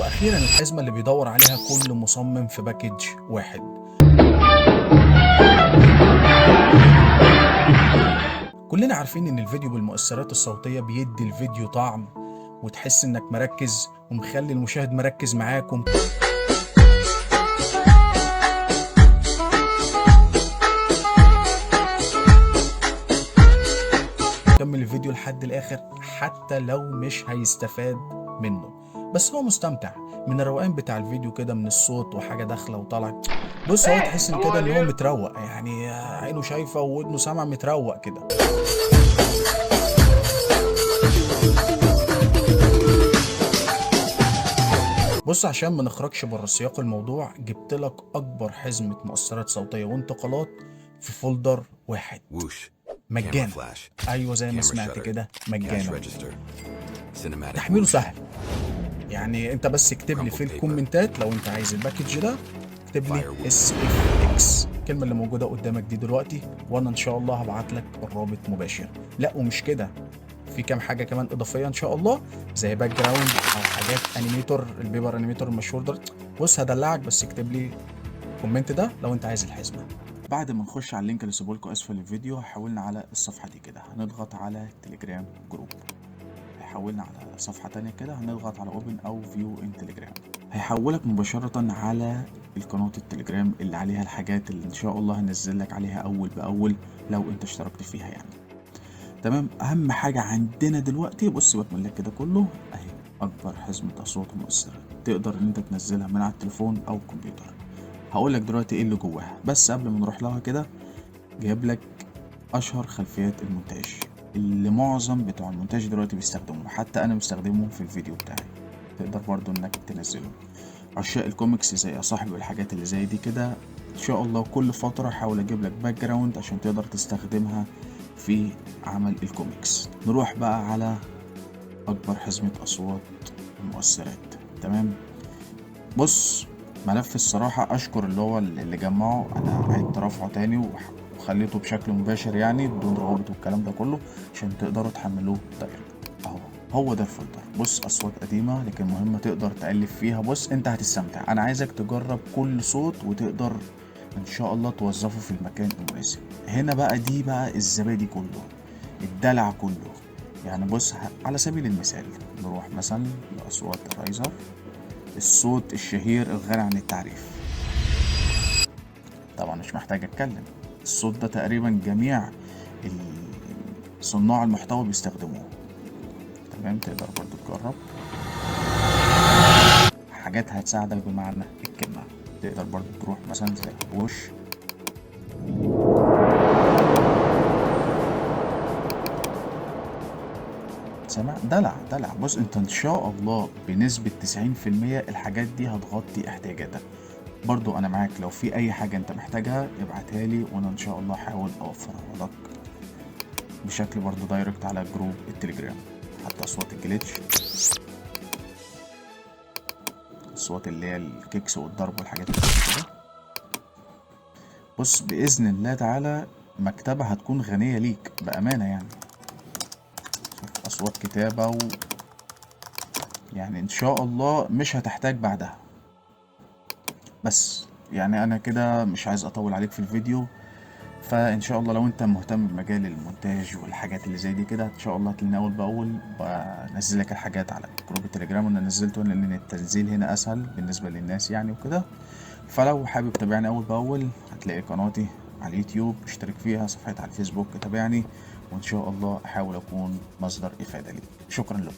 واخيرا الحزمه اللي بيدور عليها كل مصمم في باكج واحد. كلنا عارفين ان الفيديو بالمؤثرات الصوتيه بيدي الفيديو طعم، وتحس انك مركز ومخلي المشاهد مركز معاكم. كمل الفيديو لحد الاخر حتى لو مش هيستفاد منه، بس هو مستمتع من الروقان بتاع الفيديو كده، من الصوت وحاجه داخله وطالعه. بص هو تحس ان كده ان هو متروق، يعني عينه شايفه وودنه سامع، متروق كده. بص عشان ما نخرجش بره سياق الموضوع، جبت لك اكبر حزمه مؤثرات صوتيه وانتقالات في فولدر واحد مجانا. ايوه زي ما سمعت كده، مجانا. تحميله سهل، يعني انت بس اكتب لي في الكومنتات لو انت عايز الباكج ده، اكتب لي SFX الكلمه اللي موجوده قدامك دي دلوقتي، وانا ان شاء الله هبعت لك الرابط مباشر. لا ومش كده، في كام حاجه كمان اضافيه ان شاء الله، زي باك جراوند او حاجات انيميتور، البيبر انيميتور المشهور ده. بص هدلعك، بس اكتب لي الكومنت ده لو انت عايز الحزمه. بعد ما نخش على اللينك اللي سيبه لكم اسفل الفيديو، هحولنا على الصفحه دي كده، هنضغط على تليجرام جروب. هيحولنا على صفحه تانية كده، هنضغط على اوبن او فيو ان تليجرام. هيحولك مباشره على القناه التليجرام اللي عليها الحاجات اللي ان شاء الله هنزل لك عليها اول باول لو انت اشتركت فيها يعني. تمام. اهم حاجه عندنا دلوقتي، بص سيبك من كده كله، اهي اكبر حزمه اصوات مؤثره تقدر ان انت تنزلها من على التليفون او الكمبيوتر. هقول لك دلوقتي ايه اللي جواها، بس قبل ما نروح لها كده جايب لك اشهر خلفيات المونتاج اللي معظم بتوع المونتاج دلوقتي بيستخدموه، حتى انا مستخدمه في الفيديو بتاعي، تقدر برضو انك تنزله. عشاق الكوميكس زي صاحب الحاجات اللي زي دي كده، ان شاء الله كل فتره احاول اجيب لك باك جراوند عشان تقدر تستخدمها في عمل الكوميكس. نروح بقى على اكبر حزمه اصوات المؤثرات. تمام. بص ملف الصراحه اشكر اللي هو اللي جمعه، انا عدت رفعه تاني وخليته بشكل مباشر يعني بدون روابط والكلام ده كله عشان تقدروا تحملوه دايركت. اهو هو ده الفولدر. بص اصوات قديمه لكن مهمه تقدر تألف فيها. بص انت هتستمتع، انا عايزك تجرب كل صوت وتقدر ان شاء الله توظفه في المكان المناسب. هنا بقى دي بقى الزبادي كله، الدلع كله. يعني بص على سبيل المثال نروح مثلا لاصوات الرايزر، الصوت الشهير الغني عن التعريف، طبعا مش محتاج اتكلم، الصوت ده تقريبا جميع صناع المحتوى بيستخدموه. تمام. تقدر برضو تجرب حاجات هتساعدك بمعنى الكلمة. تقدر برضو تروح مثلا زي وش، سمع دلع دلع. بص انت ان شاء الله بنسبة 90% الحاجات دي هتغطي احتياجاتك. برضو انا معاك، لو في اي حاجة انت محتاجها ابعتها لي وانا ان شاء الله هحاول اوفرها لك بشكل برضو دايركت على جروب التليجرام. حتى اصوات الجليتش، اصوات اللي هي الكيكس والضرب والحاجات اللي كده. بص باذن الله تعالى مكتبة هتكون غنية ليك بامانة يعني. شوف اصوات كتابة يعني ان شاء الله مش هتحتاج بعدها. بس يعني انا كده مش عايز اطول عليك في الفيديو، فان شاء الله لو انت مهتم بمجال المونتاج والحاجات اللي زي دي كده ان شاء الله هتلاقيني اول باول بنزل لك الحاجات على جروب التليجرام. وانا نزلته لان التنزيل هنا اسهل بالنسبه للناس يعني وكده. فلو حابب تتابعني اول باول هتلاقي قناتي على اليوتيوب، اشترك فيها، صفحتي على الفيسبوك تابعني، وان شاء الله احاول اكون مصدر افاده ليك. شكرا لكم.